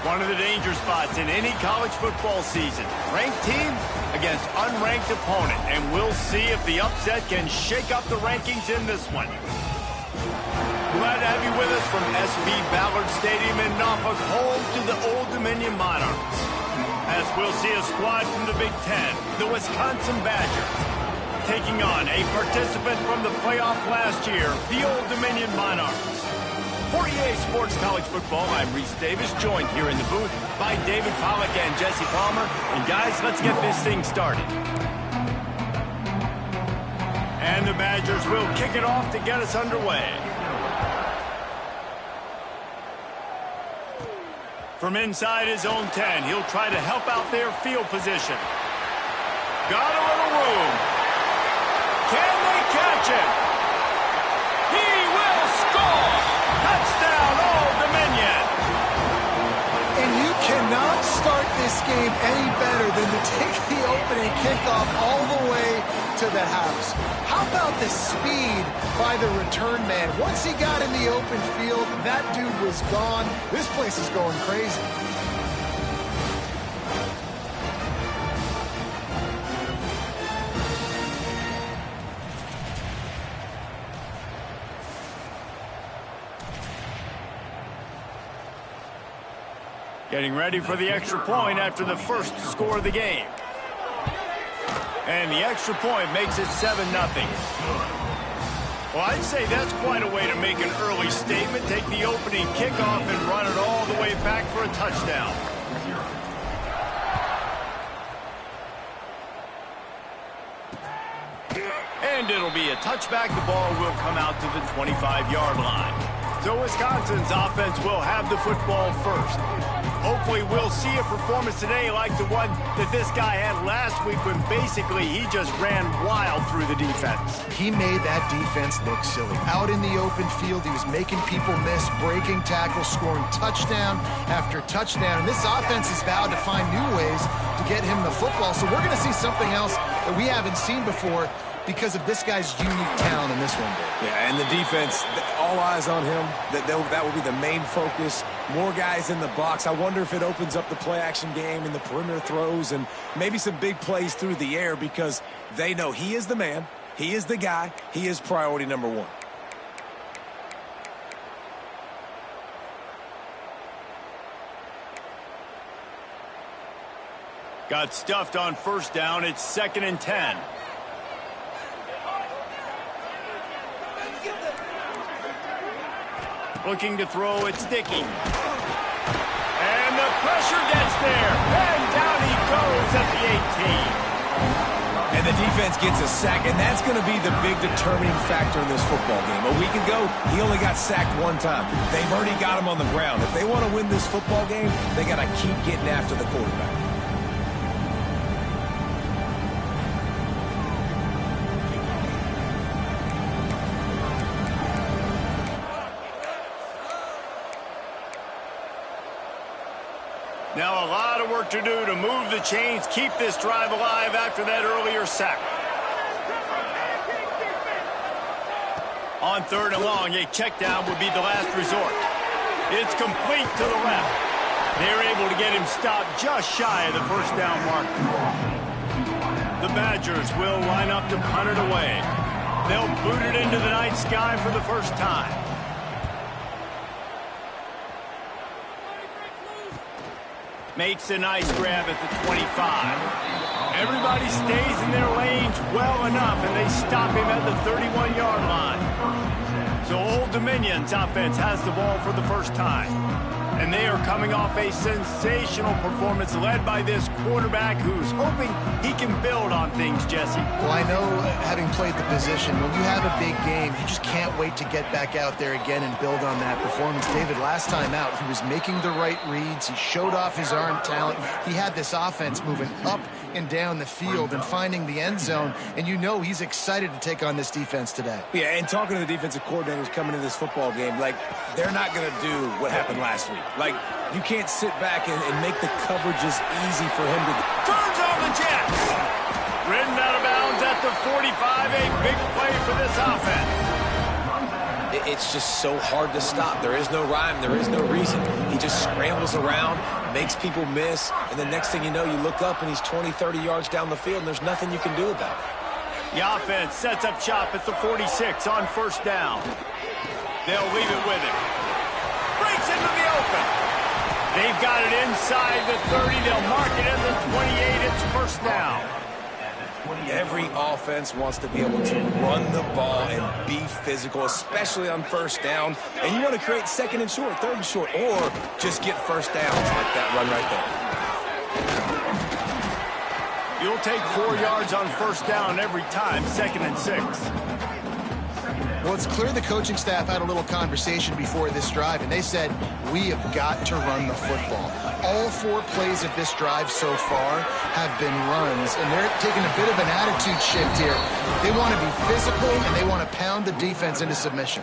One of the danger spots in any college football season. Ranked team against unranked opponent. And we'll see if the upset can shake up the rankings in this one. Glad to have you with us from SB Ballard Stadium in Norfolk, home to the Old Dominion Monarchs. As we'll see a squad from the Big Ten, the Wisconsin Badgers, taking on a participant from the playoff last year, the Old Dominion Monarchs. For EA Sports College Football, I'm Reese Davis, joined here in the booth by David Pollack and Jesse Palmer. And guys, let's get this thing started. And the Badgers will kick it off to get us underway. From inside his own 10, he'll try to help out their field position. Got a little room. Can they catch him? He will score! Touchdown, Old Dominion! And you cannot start this game any better than to take the opening kickoff all the way to the house. How about the speed by the return man? Once he got in the open field, that dude was gone. This place is going crazy. Getting ready for the extra point after the first score of the game. And the extra point makes it 7-0. Well, I'd say that's quite a way to make an early statement. Take the opening kickoff and run it all the way back for a touchdown. And it'll be a touchback. The ball will come out to the 25-yard line. So Wisconsin's offense will have the football first. Hopefully we'll see a performance today like the one that this guy had last week when basically he just ran wild through the defense. He made that defense look silly. Out in the open field, he was making people miss, breaking tackles, scoring touchdown after touchdown. And this offense has vowed to find new ways to get him the football. So we're going to see something else that we haven't seen before because of this guy's unique talent in this one. Yeah, and the defense, all eyes on him. That will be the main focus. More guys in the box. I wonder if it opens up the play-action game and the perimeter throws and maybe some big plays through the air because they know he is the man, he is the guy, he is priority number one. Got stuffed on first down. It's 2nd and 10. Looking to throw, it's Dickey. And the pressure gets there. And down he goes at the 18. And the defense gets a sack, and that's going to be the big determining factor in this football game. A week ago, he only got sacked one time. They've already got him on the ground. If they want to win this football game, they got to keep getting after the quarterback. Now a lot of work to do to move the chains, keep this drive alive after that earlier sack. On 3rd and long, a check down would be the last resort. It's complete to the left. They're able to get him stopped just shy of the first down marker. The Badgers will line up to punt it away. They'll boot it into the night sky for the first time. Makes a nice grab at the 25. Everybody stays in their lanes well enough, and they stop him at the 31-yard line. So Old Dominion's offense has the ball for the first time. And they are coming off a sensational performance led by this quarterback who's hoping he can build on things, Jesse. Well, I know, having played the position, when you have a big game, you just can't wait to get back out there again and build on that performance. David, last time out, he was making the right reads. He showed off his arm talent. He had this offense moving up and down the field and finding the end zone. And you know he's excited to take on this defense today. Yeah, and talking to the defensive coordinators coming into this football game, like, they're not going to do what happened last week. Like, you can't sit back and make the coverages easy for him to... Turns on the Jets. Ridden out of bounds at the 45. A big play for this offense. It's just so hard to stop. There is no rhyme. There is no reason. He just scrambles around, makes people miss, and the next thing you know, you look up and he's 20, 30 yards down the field, and there's nothing you can do about it. The offense sets up shop at the 46 on first down. They'll leave it with him. Breaks into the open. They've got it inside the 30. They'll mark it in the 28. It's first down. Every offense wants to be able to run the ball and be physical, especially on first down. And you want to create second and short, third and short, or just get first downs like that run right there. You'll take 4 yards on first down every time, 2nd and 6. Well, it's clear the coaching staff had a little conversation before this drive, and they said, we have got to run the football. All 4 plays of this drive so far have been runs, and they're taking a bit of an attitude shift here. They want to be physical, and they want to pound the defense into submission.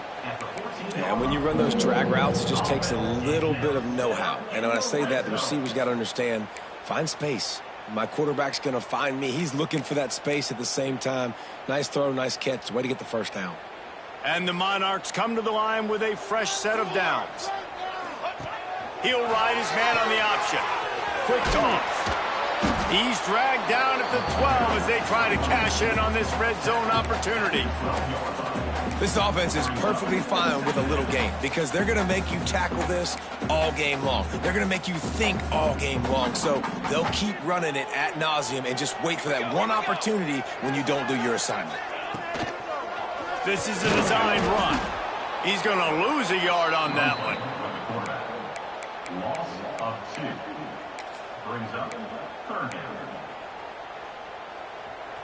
And when you run those drag routes, it just takes a little bit of know-how. And when I say that, the receiver's got to understand, find space. My quarterback's going to find me. He's looking for that space at the same time. Nice throw, nice catch. Way to get the first down. And the Monarchs come to the line with a fresh set of downs. He'll ride his man on the option. Quick toss. He's dragged down at the 12 as they try to cash in on this red zone opportunity. This offense is perfectly fine with a little game because they're going to make you tackle this all game long. They're going to make you think all game long. So they'll keep running it ad nauseum and just wait for that one opportunity when you don't do your assignment. This is a designed run. He's going to lose a yard on that one. Loss of 2. Brings up 3rd down.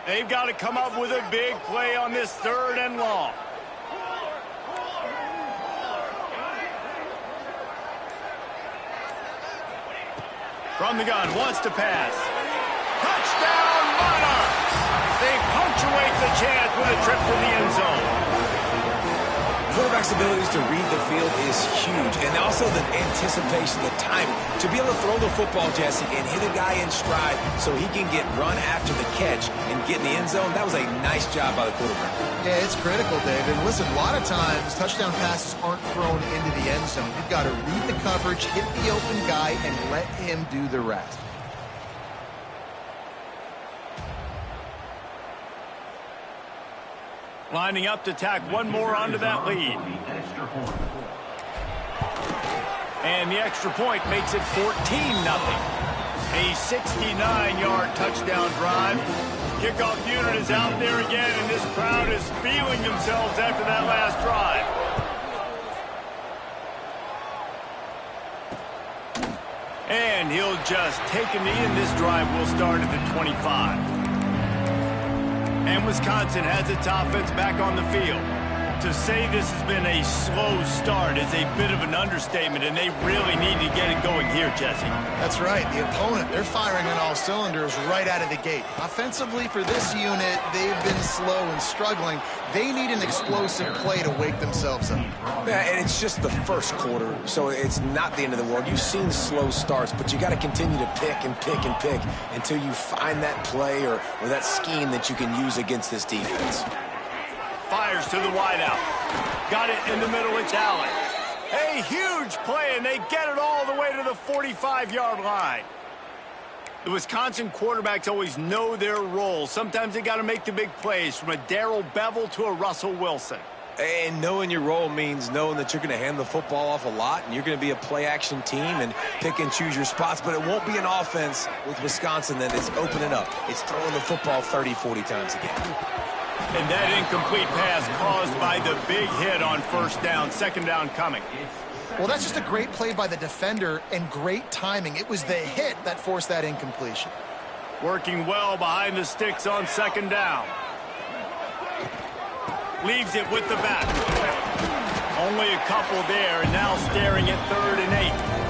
They've got to come up with a big play on this 3rd and long. From the gun, wants to pass. Touchdown, Monarchs! They punctuate the chance with a trip to the end zone. Quarterback's abilities to read the field is huge, and also the anticipation, the timing. To be able to throw the football, Jesse, and hit a guy in stride so he can get run after the catch and get in the end zone, that was a nice job by the quarterback. Yeah, it's critical, David. Listen, a lot of times touchdown passes aren't thrown into the end zone. You've got to read the coverage, hit the open guy, and let him do the rest. Lining up to tack one more onto that lead. And the extra point makes it 14-0. A 69-yard touchdown drive. Kickoff unit is out there again, and this crowd is feeling themselves after that last drive. And he'll just take a knee, and this drive will start at the 25. And Wisconsin has its offense back on the field. To say this has been a slow start is a bit of an understatement, and they really need to get it going here, Jesse. That's right. The opponent, they're firing on all cylinders right out of the gate. Offensively, for this unit, they've been slow and struggling. They need an explosive play to wake themselves up. Yeah, and it's just the first quarter, so it's not the end of the world. You've seen slow starts, but you got to continue to pick and pick and pick until you find that play or that scheme that you can use against this defense. Fires to the wideout. Got it in the middle, it's Allen. A huge play, and they get it all the way to the 45-yard line. The Wisconsin quarterbacks always know their role. Sometimes they got to make the big plays, from a Darrell Bevel to a Russell Wilson. And knowing your role means knowing that you're going to hand the football off a lot, and you're going to be a play-action team and pick and choose your spots. But it won't be an offense with Wisconsin that is opening up. It's throwing the football 30, 40 times a game. And that incomplete pass caused by the big hit on first down. 2nd down coming. Well, that's just a great play by the defender and great timing. It was the hit that forced that incompletion. Working well behind the sticks on 2nd down. Leaves it with the back. Only a couple there, and now staring at 3rd and 8.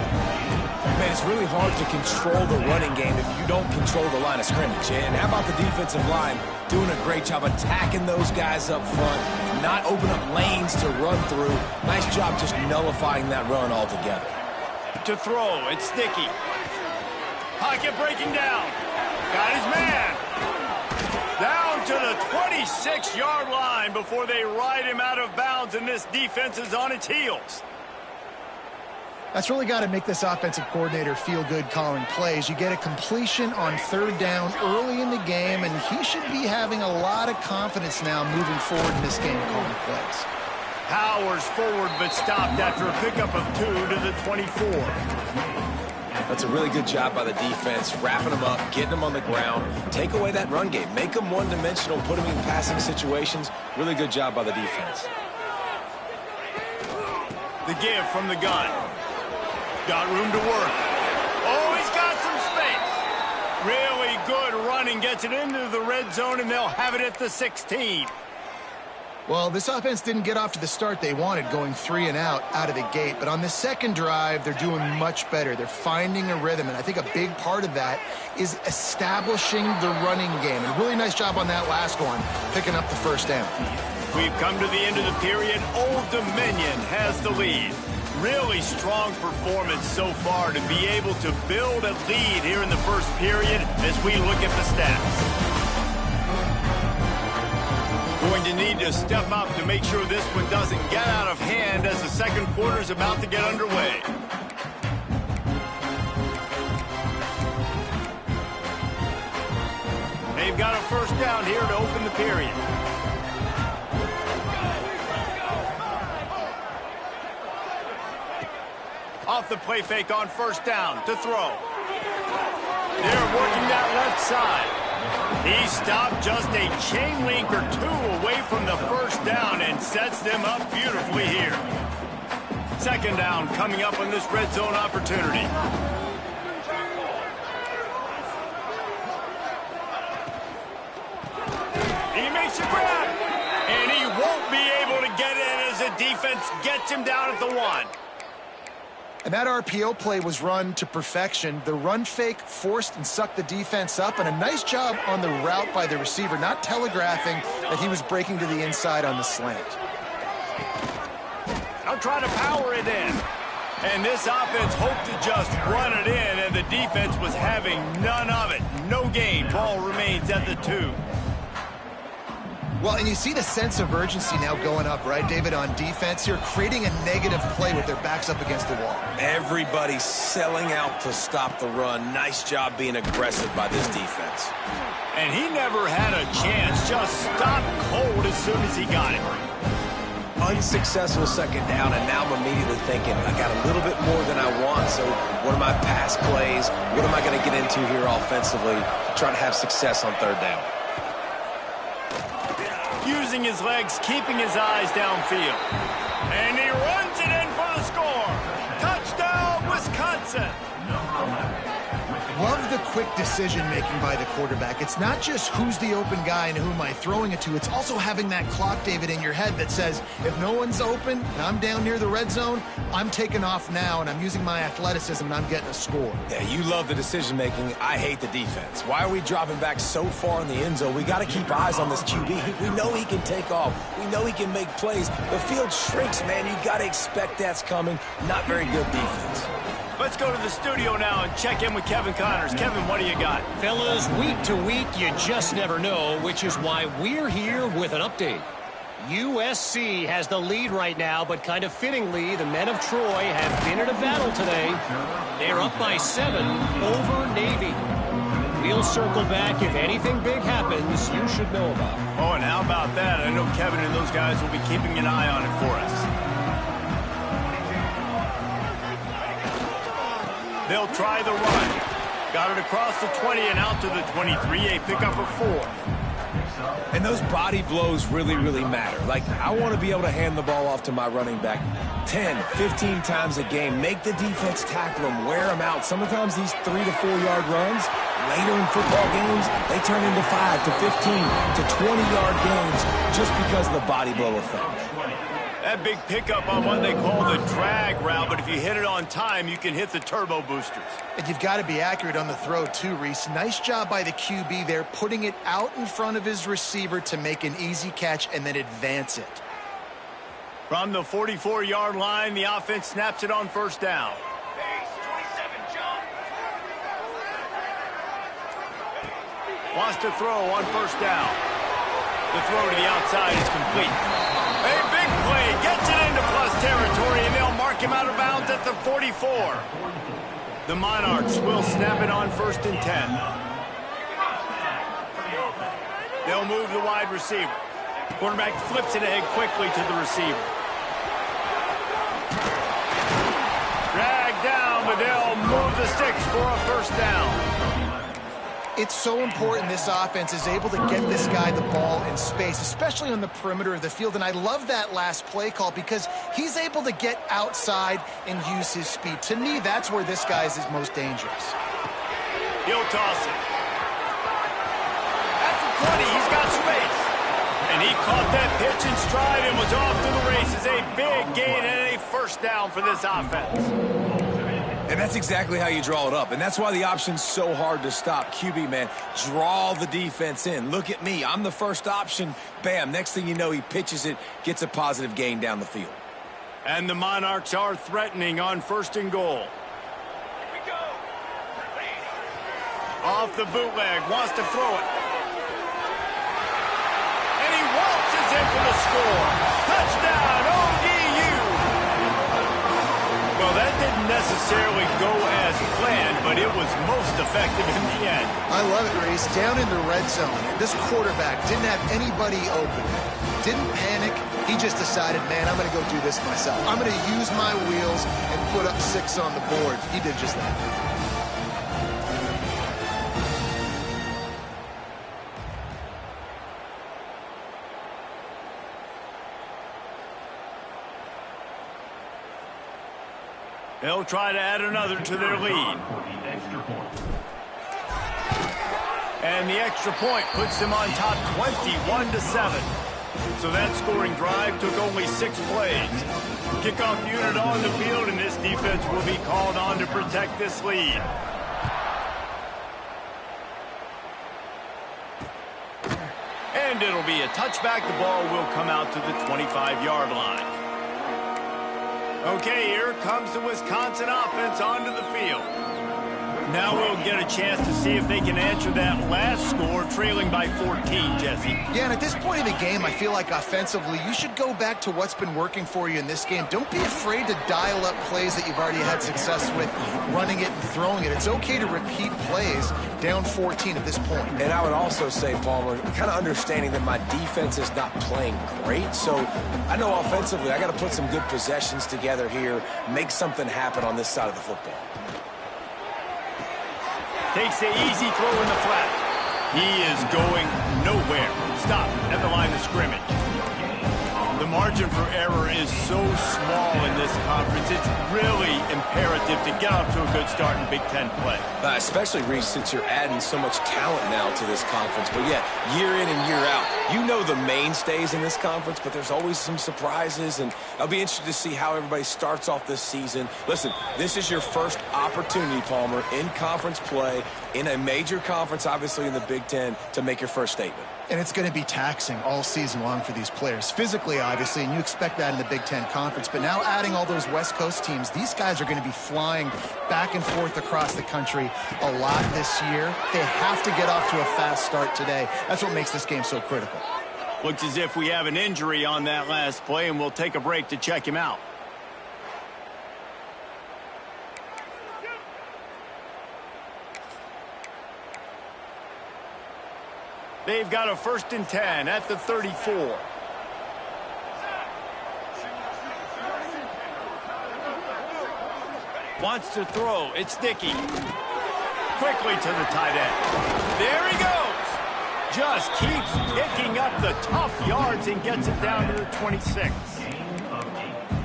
Man, it's really hard to control the running game if you don't control the line of scrimmage. And how about the defensive line doing a great job attacking those guys up front, not opening up lanes to run through. Nice job just nullifying that run altogether. To throw, it's sticky. Pocket breaking down. Got his man. Down down to the 26-yard line before they ride him out of bounds, and this defense is on its heels. That's really got to make this offensive coordinator feel good calling plays. You get a completion on third down early in the game, and he should be having a lot of confidence now moving forward in this game calling plays. Powers forward, but stopped after a pickup of 2 to the 24. That's a really good job by the defense, wrapping them up, getting them on the ground. Take away that run game. Make them one-dimensional, put them in passing situations. Really good job by the defense. The give from the gun. Got room to work. Oh, he's got some space. Really good running. Gets it into the red zone, and they'll have it at the 16. Well, this offense didn't get off to the start they wanted, going 3 and out of the gate. But on the second drive, they're doing much better. They're finding a rhythm, and I think a big part of that is establishing the running game. And a really nice job on that last one, picking up the first down. We've come to the end of the period. Old Dominion has the lead. Really strong performance so far to be able to build a lead here in the first period as we look at the stats. Going to need to step up to make sure this one doesn't get out of hand as the second quarter is about to get underway. They've got a first down here to open the period. Off the play fake on first down to throw. They're working that left side. He stopped just a chain link or 2 away from the first down and sets them up beautifully here. Second down coming up on this red zone opportunity. He makes a grab, and he won't be able to get in as the defense gets him down at the 1. And that RPO play was run to perfection. The run fake forced and sucked the defense up, and a nice job on the route by the receiver, not telegraphing that he was breaking to the inside on the slant. Now trying to power it in. And this offense hoped to just run it in, and the defense was having none of it. No gain. Ball remains at the 2. Well, and you see the sense of urgency now going up, right, David, on defense here, creating a negative play with their backs up against the wall. Everybody's selling out to stop the run. Nice job being aggressive by this defense. And he never had a chance. Just stopped cold as soon as he got it. Unsuccessful second down, and now I'm immediately thinking, I got a little bit more than I want, so what are my pass plays? What am I going to get into here offensively to try to have success on third down? Using his legs, keeping his eyes downfield. And he runs it in for the score. Touchdown, Wisconsin. Love the quick decision-making by the quarterback. It's not just who's the open guy and who am I throwing it to. It's also having that clock, David, in your head that says, if no one's open and I'm down near the red zone, I'm taking off now and I'm using my athleticism and I'm getting a score. Yeah, you love the decision-making. I hate the defense. Why are we dropping back so far in the end zone? We got to keep eyes on this QB. We know he can take off. We know he can make plays. The field shrinks, man. You got to expect that's coming. Not very good defense. Let's go to the studio now and check in with Kevin Connors. Kevin, what do you got? Fellas, week to week, you just never know, which is why we're here with an update. USC has the lead right now, but kind of fittingly, the men of Troy have been in a battle today. They're up by 7 over Navy. We'll circle back if anything big happens you should know about. Oh, and how about that? I know Kevin and those guys will be keeping an eye on it for us. They'll try the run. Got it across the 20 and out to the 23. A pickup of 4. And those body blows really, really matter. Like, I want to be able to hand the ball off to my running back 10, 15 times a game. Make the defense tackle them, wear them out. Sometimes these 3 to 4 yard runs, later in football games, they turn into 5 to 15 to 20-yard games just because of the body blow effect. That big pickup on what they call the drag route, but if you hit it on time, you can hit the turbo boosters. And you've got to be accurate on the throw too, Reese. Nice job by the QB there, putting it out in front of his receiver to make an easy catch and then advance it. From the 44-yard line, the offense snaps it on first down. Wants to throw on first down. The throw to the outside is complete. A big play gets it into plus territory, and they'll mark him out of bounds at the 44. The Monarchs will snap it on 1st and 10. They'll move the wide receiver. Quarterback flips it ahead quickly to the receiver. Dragged down, but they'll move the sticks for a 1st down. It's so important this offense is able to get this guy the ball in space, especially on the perimeter of the field. And I love that last play call because he's able to get outside and use his speed. To me, that's where this guy is most dangerous. He'll toss it. At the 20, he's got space. And he caught that pitch in stride and was off to the races. A big gain and a 1st down for this offense. And that's exactly how you draw it up. And that's why the option's so hard to stop. QB, man, draw the defense in. Look at me. I'm the 1st option. Bam. Next thing you know, he pitches it, gets a positive gain down the field. And the Monarchs are threatening on 1st and goal. Here we go. Off the bootleg. Wants to throw it. And he waltzes in for the score. Touchdown, ODU. Well, that didn't necessarily go as planned, but it was most effective in the end. I love it, Reese. Down in the red zone, this quarterback didn't have anybody open. Didn't panic. He just decided, man, I'm going to go do this myself. I'm going to use my wheels and put up 6 on the board. He did just that. They'll try to add another to their lead. And the extra point puts them on top 21-7. So that scoring drive took only 6 plays. Kickoff unit on the field, and this defense will be called on to protect this lead. And it'll be a touchback. The ball will come out to the 25-yard line. Okay, here comes the Wisconsin offense onto the field. Now we'll get a chance to see if they can answer that last score, trailing by 14, Jesse. Yeah, and at this point in the game, I feel like offensively, you should go back to what's been working for you in this game. Don't be afraid to dial up plays that you've already had success with, running it and throwing it. It's okay to repeat plays down 14 at this point. And I would also say, Palmer, kind of understanding that my defense is not playing great. So I know offensively I got to put some good possessions together here, make something happen on this side of the football. Takes the easy throw in the flat. He is going nowhere. Stop at the line of scrimmage. The margin for error is so small in this conference. It's really imperative to get off to a good start in Big Ten play. Especially, Reese, since you're adding so much talent now to this conference. But, yeah, year in and year out, you know the mainstays in this conference, but there's always some surprises, and I'll be interested to see how everybody starts off this season. Listen, this is your first opportunity, Palmer, in conference play, in a major conference, obviously in the Big Ten, to make your first statement. And it's going to be taxing all season long for these players. Physically, obviously, and you expect that in the Big Ten Conference. But now adding all those West Coast teams, these guys are going to be flying back and forth across the country a lot this year. They have to get off to a fast start today. That's what makes this game so critical. Looks as if we have an injury on that last play, and we'll take a break to check him out. They've got a 1st and 10 at the 34. Wants to throw. It's Dickey. Quickly to the tight end. There he goes. Just keeps picking up the tough yards and gets it down to the 26.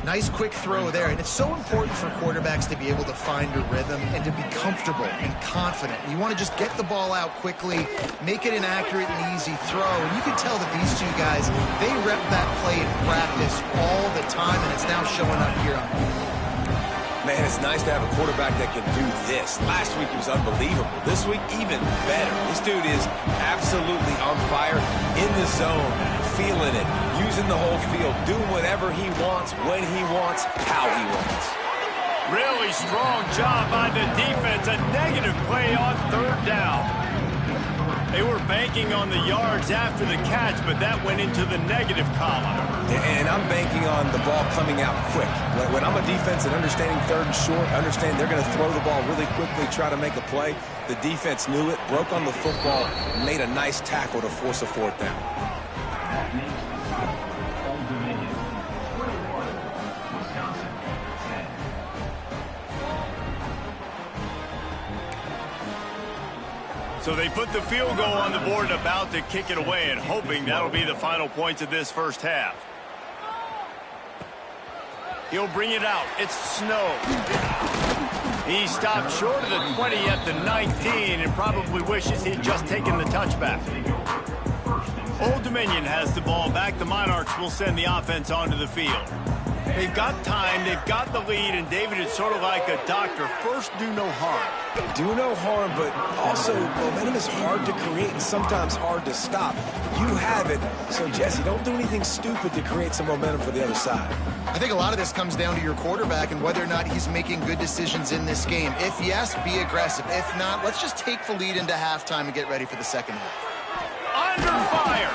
Nice quick throw there, and it's so important for quarterbacks to be able to find a rhythm and to be comfortable and confident. You want to just get the ball out quickly, make it an accurate and easy throw, and you can tell that these two guys, they rep that play in practice all the time, and it's now showing up here. Man, it's nice to have a quarterback that can do this. Last week he was unbelievable. This week, even better. This dude is absolutely on fire, in the zone, feeling it, using the whole field, doing whatever he wants, when he wants, how he wants. Really strong job by the defense. A negative play on 3rd down. They were banking on the yards after the catch, but that went into the negative column. And I'm banking on the ball coming out quick. When I'm a defense and understanding third and short, understand they're going to throw the ball really quickly, try to make a play. The defense knew it, broke on the football, made a nice tackle to force a fourth down. That makes Old Dominion 21, Wisconsin 10. So they put the field goal on the board and about to kick it away, and hoping that'll be the final points of this first half. He'll bring it out. It's Snow. He stopped short of the 20 at the 19 and probably wishes he'd just taken the touchback. Old Dominion has the ball back. The Monarchs will send the offense onto the field. They've got time, they've got the lead, and David, is sort of like a doctor. First, do no harm. Do no harm, but also momentum is hard to create and sometimes hard to stop. You have it, so Jesse, don't do anything stupid to create some momentum for the other side. I think a lot of this comes down to your quarterback and whether or not he's making good decisions in this game. If yes, be aggressive. If not, let's just take the lead into halftime and get ready for the second half. Under fire!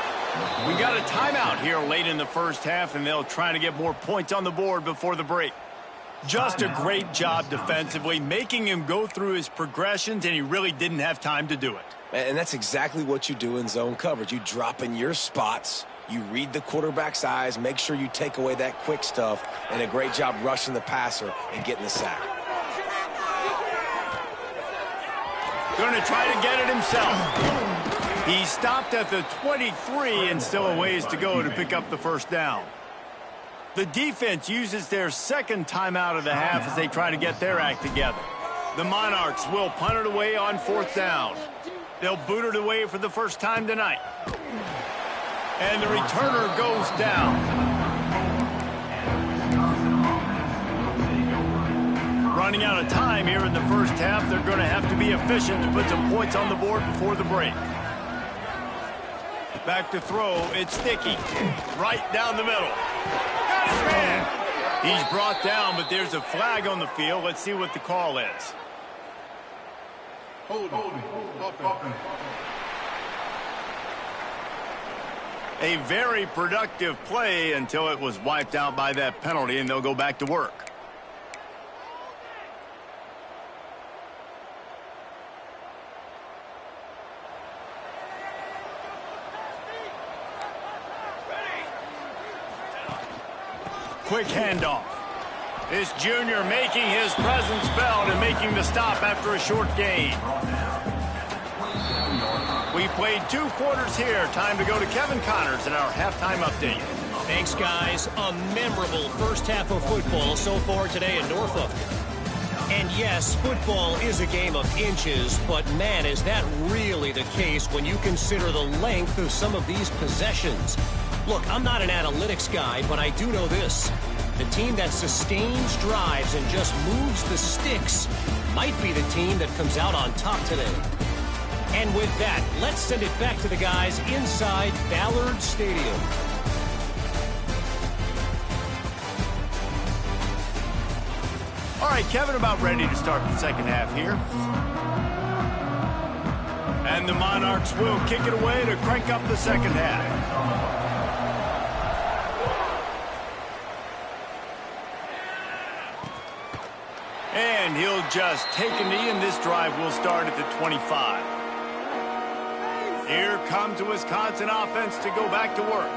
We got a timeout here late in the first half, and they'll try to get more points on the board before the break. Just a great job defensively, making him go through his progressions, and he really didn't have time to do it. And that's exactly what you do in zone coverage. You drop in your spots, you read the quarterback's eyes, make sure you take away that quick stuff, and a great job rushing the passer and getting the sack. Going to try to get it himself. He stopped at the 23 and still a ways to go to pick up the first down. The defense uses their second timeout of the half as they try to get their act together. The Monarchs will punt it away on fourth down. They'll boot it away for the first time tonight. And the returner goes down. Running out of time here in the first half, they're going to have to be efficient to put some points on the board before the break. Back to throw, it's Sticky. Right down the middle. Got his man. He's brought down, but there's a flag on the field. Let's see what the call is. A very productive play until it was wiped out by that penalty, and they'll go back to work. Quick handoff. This junior making his presence felt and making the stop after a short gain. We played 2 quarters here. Time to go to Kevin Connors in our halftime update. Thanks, guys. A memorable first half of football so far today in Norfolk. And yes, football is a game of inches, but man, is that really the case when you consider the length of some of these possessions. Look, I'm not an analytics guy, but I do know this. The team that sustains drives and just moves the sticks might be the team that comes out on top today. And with that, let's send it back to the guys inside Ballard Stadium. All right, Kevin, about ready to start the second half here. And the Monarchs will kick it away to crank up the second half. And he'll just take a knee, and this drive will start at the 25. Here comes the Wisconsin offense to go back to work.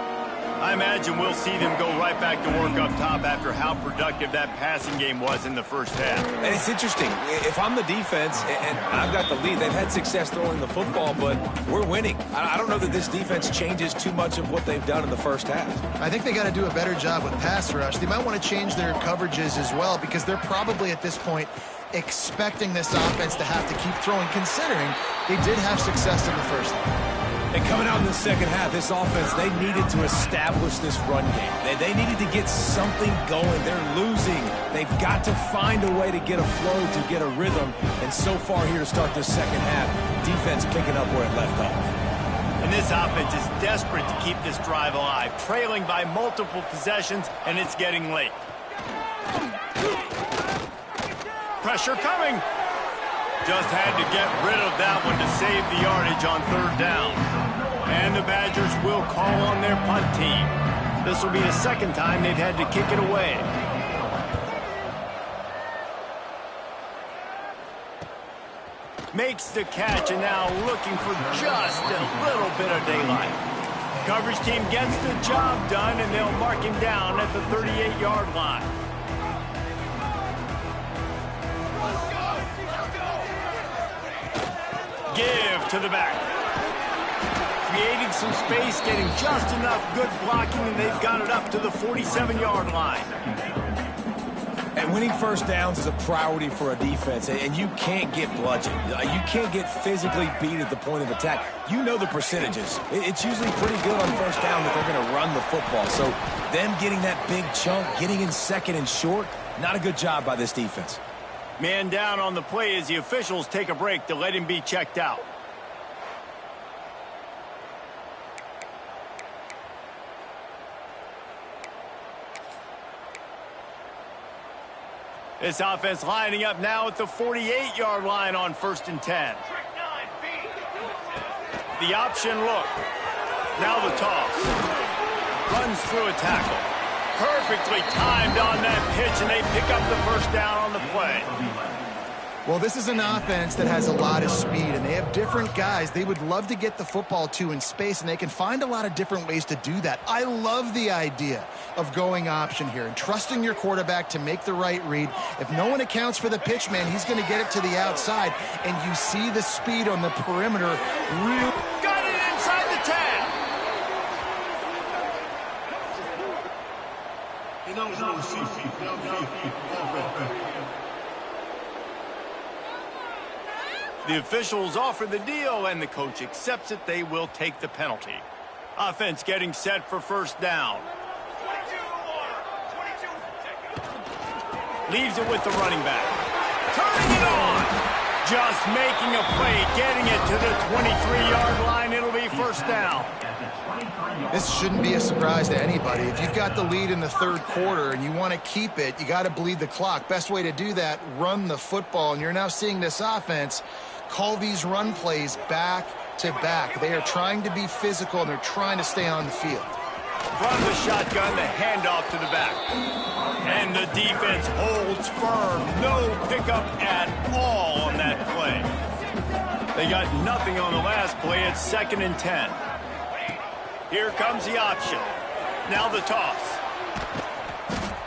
I imagine we'll see them go right back to work up top after how productive that passing game was in the first half. And it's interesting. If I'm the defense and I've got the lead, they've had success throwing the football, but we're winning. I don't know that this defense changes too much of what they've done in the first half. I think they got to do a better job with pass rush. They might want to change their coverages as well because they're probably at this point expecting this offense to have to keep throwing, considering they did have success in the first half. And coming out in the second half, this offense, they needed to establish this run game. They needed to get something going. They're losing. They've got to find a way to get a flow, to get a rhythm. And so far here to start this second half, defense picking up where it left off. And this offense is desperate to keep this drive alive, trailing by multiple possessions, and it's getting late. Pressure coming. Just had to get rid of that one to save the yardage on 3rd down. And the Badgers will call on their punt team. This will be the 2nd time they've had to kick it away. Makes the catch and now looking for just a little bit of daylight. Coverage team gets the job done and they'll mark him down at the 38-yard line. Give to the back. Creating some space, getting just enough good blocking, and they've got it up to the 47-yard line. And winning 1st downs is a priority for a defense, and you can't get bludgeoned. You can't get physically beat at the point of attack. You know the percentages. It's usually pretty good on 1st down that they're going to run the football. So them getting that big chunk, getting in 2nd and short, not a good job by this defense. Man down on the play as the officials take a break to let him be checked out. This offense lining up now at the 48-yard line on 1st and 10. The option look. Now the toss. Runs through a tackle. Perfectly timed on that pitch, and they pick up the 1st down on the play. Well, this is an offense that has a lot of speed, and they have different guys they would love to get the football to in space, and they can find a lot of different ways to do that. I love the idea of going option here and trusting your quarterback to make the right read. If no one accounts for the pitch, man, he's going to get it to the outside, and you see the speed on the perimeter. Got it inside the 10. The officials offer the deal, and the coach accepts it. They will take the penalty. Offense getting set for 1st down. Leaves it with the running back. Turning it on. Just making a play, getting it to the 23-yard line. It'll be 1st down. This shouldn't be a surprise to anybody. If you've got the lead in the 3rd quarter and you want to keep it, you got to bleed the clock. Best way to do that, run the football. And you're now seeing this offense call these run plays back to back. They are trying to be physical, and they're trying to stay on the field. From the shotgun, the handoff to the back. And the defense holds firm. No pickup at all on that play. They got nothing on the last play. It's 2nd and 10. Here comes the option. Now the toss.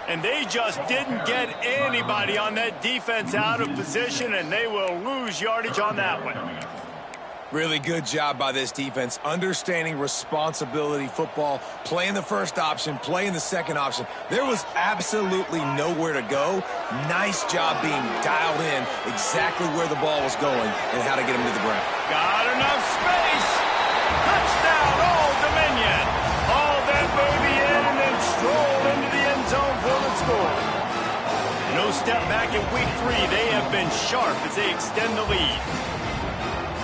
And they just didn't get anybody on that defense out of position, and they will lose yardage on that one. Really good job by this defense, understanding responsibility football, playing the 1st option, playing the 2nd option. There was absolutely nowhere to go. Nice job being dialed in exactly where the ball was going and how to get him to the ground. Got enough space. Touchdown, Old Dominion. Haul that baby in and then stroll into the end zone for the score. No step back in week 3. They have been sharp as they extend the lead.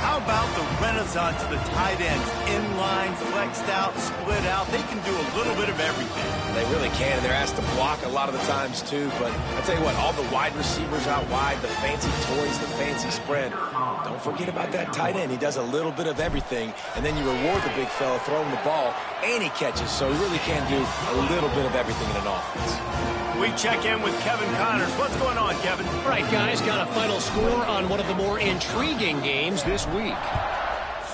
How about the renaissance of the tight ends? Inline, flexed out, split out. They can do a little bit of everything. They really can, and they're asked to block a lot of the times, too. But I tell you what, all the wide receivers out wide, the fancy toys, the fancy spread. Don't forget about that tight end. He does a little bit of everything, and then you reward the big fella throwing the ball, and he catches. So he really can do a little bit of everything in an offense. We check in with Kevin Connors. What's going on, Kevin? All right, guys, got a final score on one of the more intriguing games this week.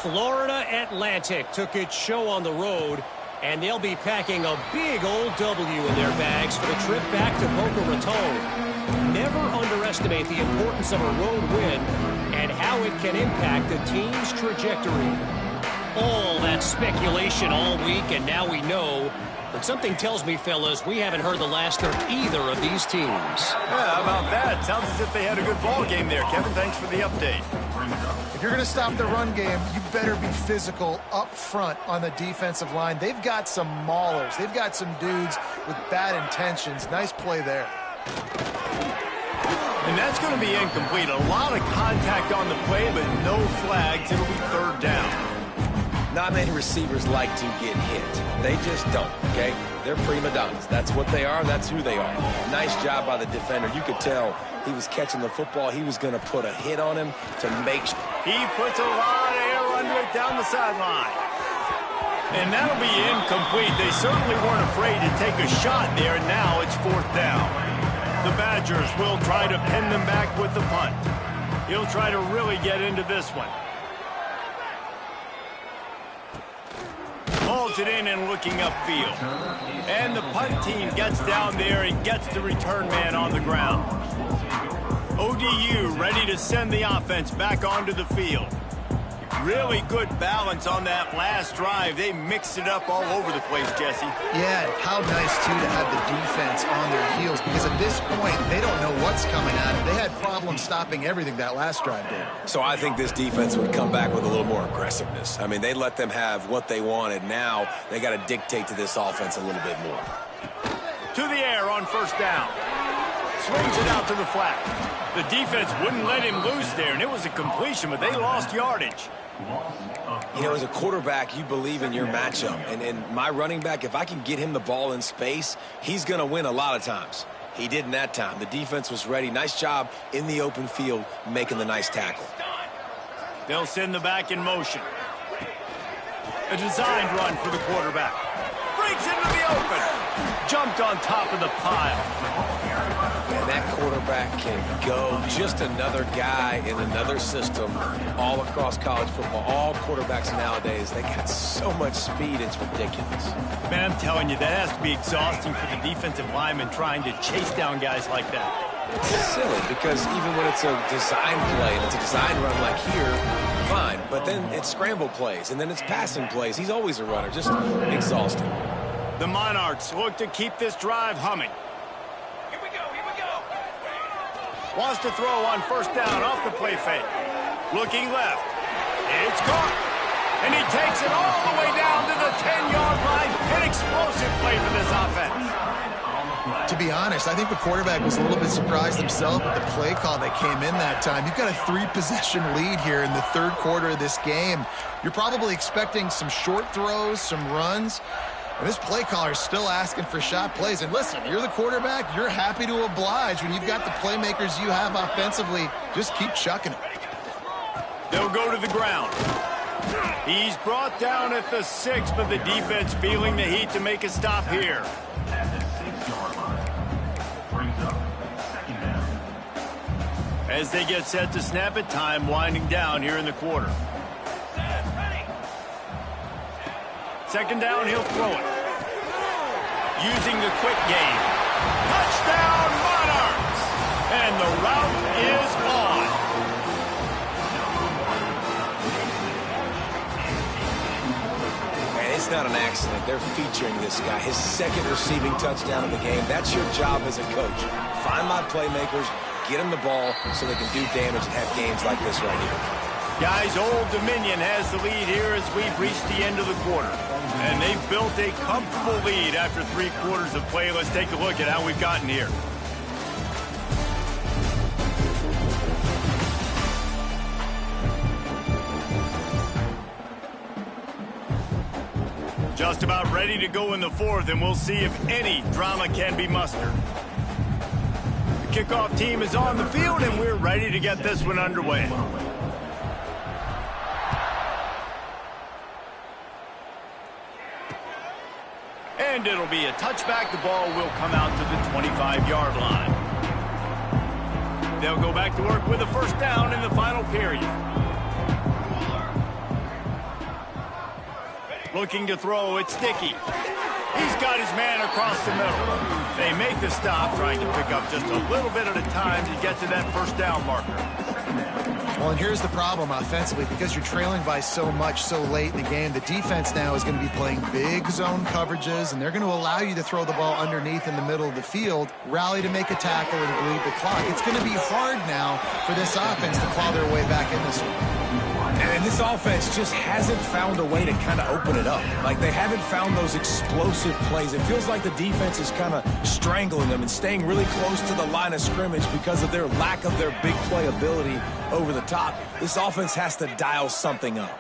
Florida Atlantic took its show on the road, and they'll be packing a big old W in their bags for the trip back to Boca Raton. Never underestimate the importance of a road win and how it can impact a team's trajectory. All that speculation all week, and now we know. But something tells me, fellas, we haven't heard the last of either of these teams. Yeah, how about that? Sounds as if they had a good ball game there, Kevin. Thanks for the update. If you're going to stop the run game, you better be physical up front on the defensive line. They've got some maulers. They've got some dudes with bad intentions. Nice play there. And that's going to be incomplete. A lot of contact on the play, but no flags. It'll be 3rd down. Not many receivers like to get hit. They just don't, okay? They're prima donnas. That's what they are. That's who they are. Nice job by the defender. You could tell he was catching the football. He was going to put a hit on him to make sure. He puts a lot of air under it down the sideline. And that'll be incomplete. They certainly weren't afraid to take a shot there, and now it's 4th down. The Badgers will try to pin them back with the punt. He'll try to really get into this one. Hauls it in and looking upfield. And the punt team gets down there and gets the return man on the ground. ODU ready to send the offense back onto the field. Really good balance on that last drive. They mixed it up all over the place, Jesse. Yeah, how nice, too, to have the defense on their heels, because at this point, they don't know what's coming at them. They had problems stopping everything that last drive did. So I think this defense would come back with a little more aggressiveness. I mean, they let them have what they wanted. Now they got to dictate to this offense a little bit more. To the air on 1st down. Swings it out to the flat. The defense wouldn't let him loose there, and it was a completion, but they lost yardage. You know, as a quarterback, you believe in your matchup. And my running back, if I can get him the ball in space, he's going to win a lot of times. He didn't that time. The defense was ready. Nice job in the open field making the nice tackle. They'll send the back in motion. A designed run for the quarterback. Breaks into the open. Jumped on top of the pile. And that quarterback can go. Just another guy in another system all across college football. All quarterbacks nowadays, they got so much speed, it's ridiculous. Man, I'm telling you, that has to be exhausting for the defensive lineman trying to chase down guys like that. It's silly because even when it's a design play and it's a design run like here, fine. But then it's scramble plays and then it's passing plays. He's always a runner, just exhausting. The Monarchs look to keep this drive humming. Wants to throw on 1st down off the play fake. Looking left. It's caught. And he takes it all the way down to the 10-yard line. An explosive play for this offense. To be honest, I think the quarterback was a little bit surprised himself with the play call that came in that time. You've got a 3-possession lead here in the 3rd quarter of this game. You're probably expecting some short throws, some runs. And this play caller is still asking for shot plays. And listen, you're the quarterback. You're happy to oblige when you've got the playmakers you have offensively. Just keep chucking it. They'll go to the ground. He's brought down at the 6, but the defense feeling the heat to make a stop here. As they get set to snap it, time winding down here in the quarter. 2nd down, he'll throw it. Using the quick game. Touchdown, Monarchs! And the route is on. And it's not an accident. They're featuring this guy. His 2nd receiving touchdown of the game. That's your job as a coach. Find my playmakers, get them the ball so they can do damage and have games like this right here. Guys, Old Dominion has the lead here as we've reached the end of the quarter. And they've built a comfortable lead after 3 quarters of play. Let's take a look at how we've gotten here. Just about ready to go in the 4th, and we'll see if any drama can be mustered. The kickoff team is on the field, and we're ready to get this one underway. And it'll be a touchback. The ball will come out to the 25-yard line. They'll go back to work with a 1st down in the final period. Looking to throw, it's Dickey. He's got his man across the middle. They make the stop, trying to pick up just a little bit at a time to get to that 1st down marker. Well, and here's the problem offensively. Because you're trailing by so much so late in the game, the defense now is going to be playing big zone coverages, and they're going to allow you to throw the ball underneath in the middle of the field, rally to make a tackle, and bleed the clock. It's going to be hard now for this offense to claw their way back in this one. And this offense just hasn't found a way to kind of open it up. Like, they haven't found those explosive plays. It feels like the defense is kind of strangling them and staying really close to the line of scrimmage because of their lack of their big play ability over the top. This offense has to dial something up.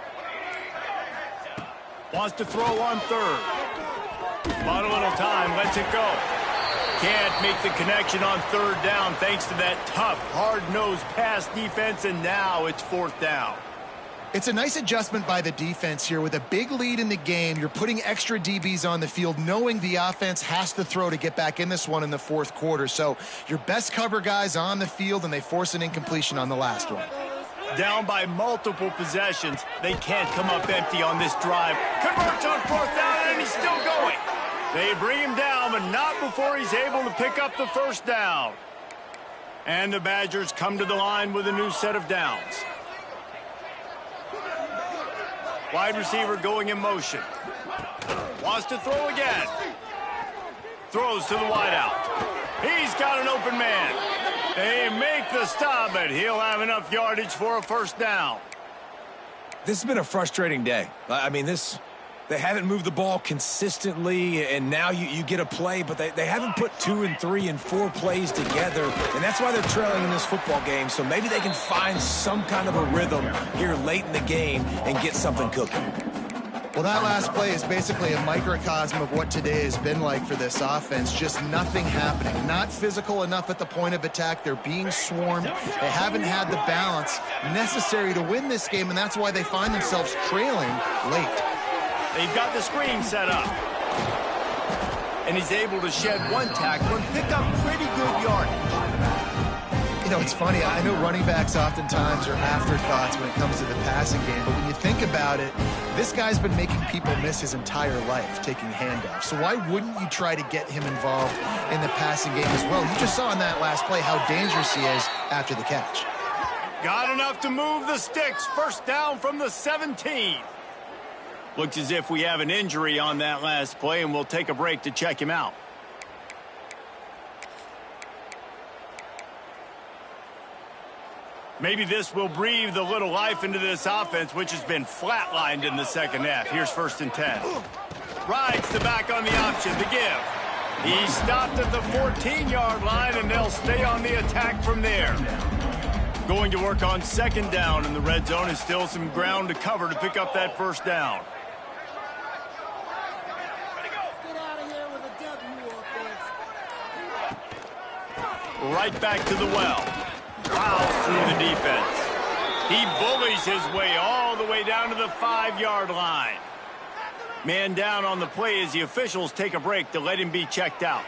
Wants to throw on third. About a little time, lets it go. Can't make the connection on third down thanks to that tough, hard-nosed pass defense, and now it's fourth down. It's a nice adjustment by the defense here. With a big lead in the game, you're putting extra DBs on the field, knowing the offense has to throw to get back in this one in the fourth quarter. So your best cover guys on the field, and they force an incompletion on the last one. Down by multiple possessions. They can't come up empty on this drive. Converts on fourth down, and he's still going. They bring him down, but not before he's able to pick up the first down. And the Badgers come to the line with a new set of downs. Wide receiver going in motion. Wants to throw again. Throws to the wideout. He's got an open man. They make the stop, but he'll have enough yardage for a first down. This has been a frustrating day. I mean, they haven't moved the ball consistently, and now you get a play, but they haven't put 2 and 3 and 4 plays together, and that's why they're trailing in this football game. So maybe they can find some kind of a rhythm here late in the game and get something cooking. Well, that last play is basically a microcosm of what today has been like for this offense. Just nothing happening. Not physical enough at the point of attack. They're being swarmed. They haven't had the balance necessary to win this game, and that's why they find themselves trailing late. They've got the screen set up. And he's able to shed one tackle and pick up pretty good yardage. You know, it's funny. I know running backs oftentimes are afterthoughts when it comes to the passing game, but when you think about it, this guy's been making people miss his entire life taking handoffs. So why wouldn't you try to get him involved in the passing game as well? You just saw in that last play how dangerous he is after the catch. Got enough to move the sticks. First down from the 17. Looks as if we have an injury on that last play, and we'll take a break to check him out. Maybe this will breathe a little life into this offense, which has been flatlined in the second half. Here's 1st and 10. Rides the back on the option, the give. He stopped at the 14-yard line, and they'll stay on the attack from there. Going to work on 2nd down in the red zone, and still some ground to cover to pick up that first down. Right back to the well. Plows through the defense. He bullies his way all the way down to the 5-yard line. Man down on the play as the officials take a break to let him be checked out.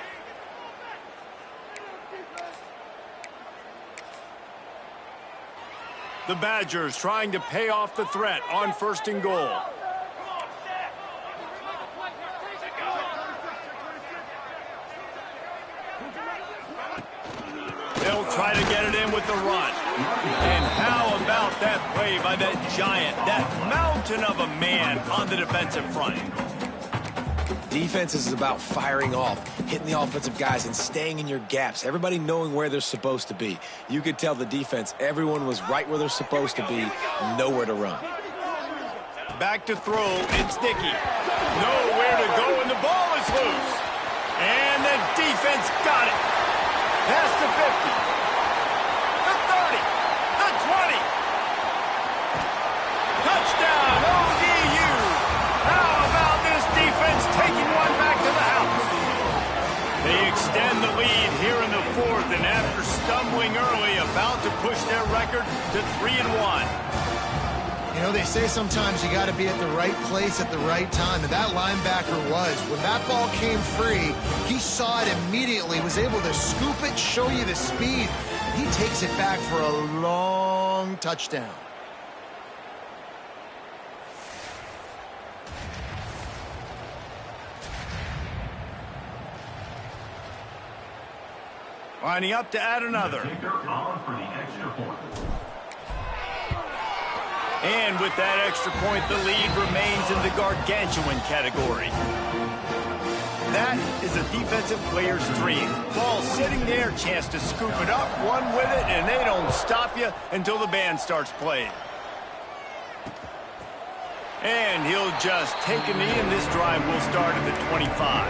The Badgers trying to pay off the threat on 1st and goal. They'll try to get it in with the run. And how about that play by that giant, that mountain of a man on the defensive front? Defense is about firing off, hitting the offensive guys, and staying in your gaps. Everybody knowing where they're supposed to be. You could tell the defense, everyone was right where they're supposed to be, nowhere to run. Back to throw, it's Dickey. Nowhere to go, and the ball is loose. And the defense got it. Past the 50, the 30, the 20. Touchdown, ODU. How about this defense taking one back to the house? They extend the lead here in the 4th, and after stumbling early, about to push their record to 3-1. You know, they say sometimes you got to be at the right place at the right time, and that linebacker was. When that ball came free, he saw it immediately, was able to scoop it, show you the speed. He takes it back for a long touchdown. Lining up to add another. And with that extra point, the lead remains in the gargantuan category. That is a defensive player's dream. Ball sitting there, chance to scoop it up, run with it, and they don't stop you until the band starts playing. And he'll just take a knee, and this drive will start at the 25.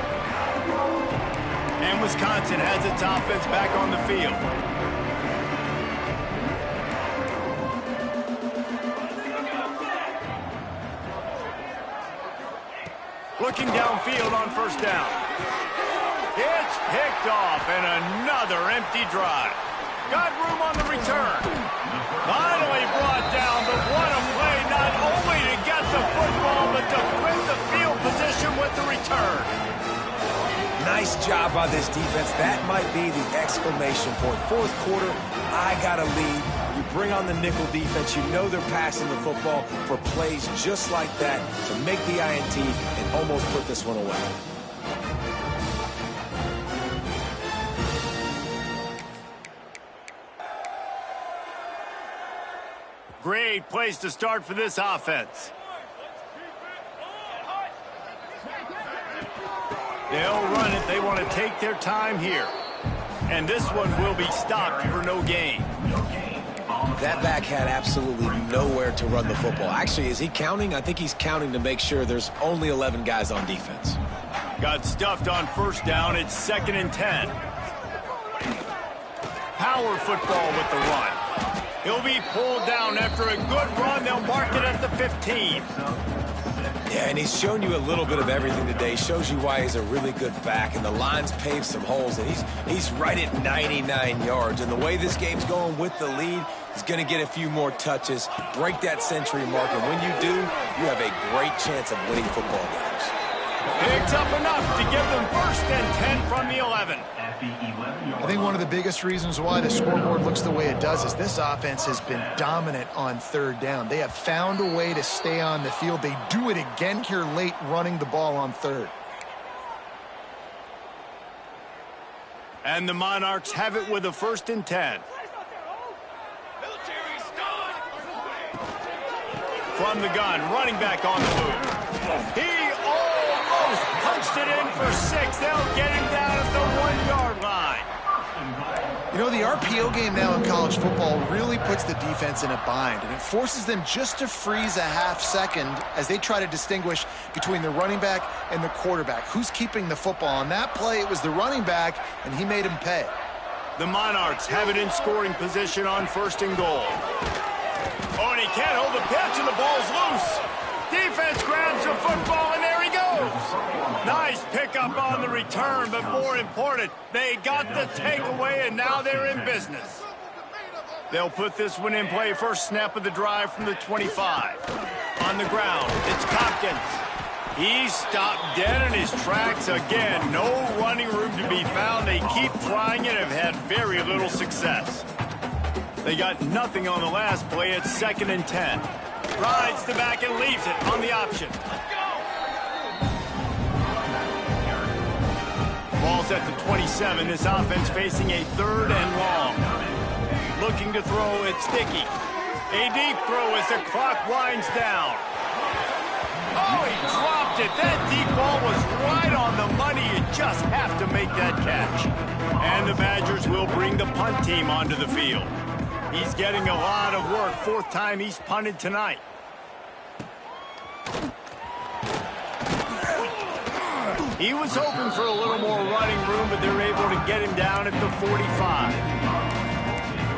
And Wisconsin has its offense back on the field. Looking downfield on first down. It's picked off, and another empty drive. Got room on the return. Finally brought down, but what a play, not only to get the football, but to flip the field position with the return. Nice job by this defense. That might be the exclamation point. Fourth quarter, I got a lead. You bring on the nickel defense. You know they're passing the football for plays just like that to make the INT and almost put this one away. Great place to start for this offense. They'll run it. They want to take their time here. And this one will be stopped for no gain. That back had absolutely nowhere to run the football. Actually, is he counting? I think he's counting to make sure there's only 11 guys on defense. Got stuffed on first down. It's 2nd and 10. Power football with the run. He'll be pulled down after a good run. They'll mark it at the 15. Yeah, and he's shown you a little bit of everything today. Shows you why he's a really good back, and the line's paved some holes, and he's right at 99 yards. And the way this game's going with the lead, he's going to get a few more touches, break that century mark, and when you do, you have a great chance of winning football games. Picks up enough to give them 1st and 10 from the 11. I think one of the biggest reasons why the scoreboard looks the way it does is this offense has been dominant on 3rd down. They have found a way to stay on the field. They do it again here late, running the ball on 3rd. And the Monarchs have it with a 1st and 10. From the gun, running back on the move. He almost punched it in for 6. They'll get him down at the 1-yard line. You know, the RPO game now in college football really puts the defense in a bind, and it forces them just to freeze a half second as they try to distinguish between the running back and the quarterback. Who's keeping the football? On that play, it was the running back, and he made him pay. The Monarchs have it in scoring position on 1st and goal. Oh, and he can't hold the pitch, and the ball's loose. Defense grabs the football, and there he goes. Nice pickup on the return, but more important, they got the takeaway, and now they're in business. They'll put this one in play. First snap of the drive from the 25. On the ground, it's Tompkins. He's stopped dead in his tracks again. No running room to be found. They keep trying it and have had very little success. They got nothing on the last play. It's 2nd and 10. Rides the back and leaves it on the option. Ball's at the 27. This offense facing a 3rd and long. Looking to throw, it's Sticky. A deep throw as the clock winds down. Oh, he dropped it. That deep ball was right on the money. You just have to make that catch. And the Badgers will bring the punt team onto the field. He's getting a lot of work. 4th time he's punted tonight. He was hoping for a little more running room, but they're able to get him down at the 45.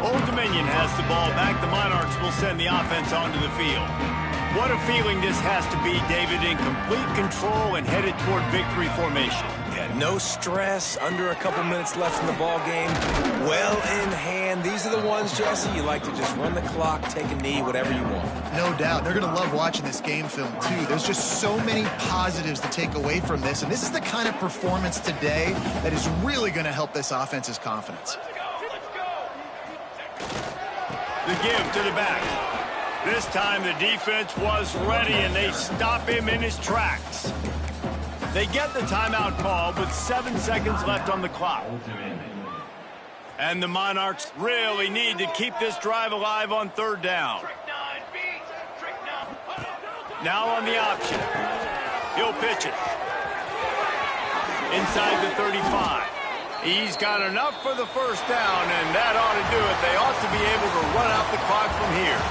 Old Dominion has the ball back. The Monarchs will send the offense onto the field. What a feeling this has to be, David, in complete control and headed toward victory formation. Yeah, no stress, under a couple minutes left in the ball game. Well in hand. These are the ones, Jesse, you like to just run the clock, take a knee, whatever you want. No doubt. They're going to love watching this game film, too. There's just so many positives to take away from this, and this is the kind of performance today that is really going to help this offense's confidence. The give to the back. This time the defense was ready, and they stop him in his tracks. They get the timeout call with 7 seconds left on the clock. And the Monarchs really need to keep this drive alive on 3rd down. Now on the option. He'll pitch it. Inside the 35. He's got enough for the 1st down, and that ought to do it. They ought to be able to run out the clock from here.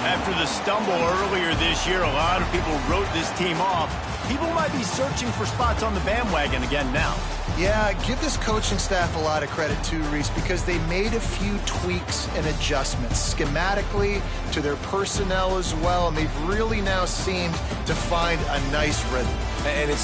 After the stumble earlier this year, a lot of people wrote this team off. People might be searching for spots on the bandwagon again now. Yeah, give this coaching staff a lot of credit too, Reese, because they made a few tweaks and adjustments schematically to their personnel as well, and they've really now seemed to find a nice rhythm. and it's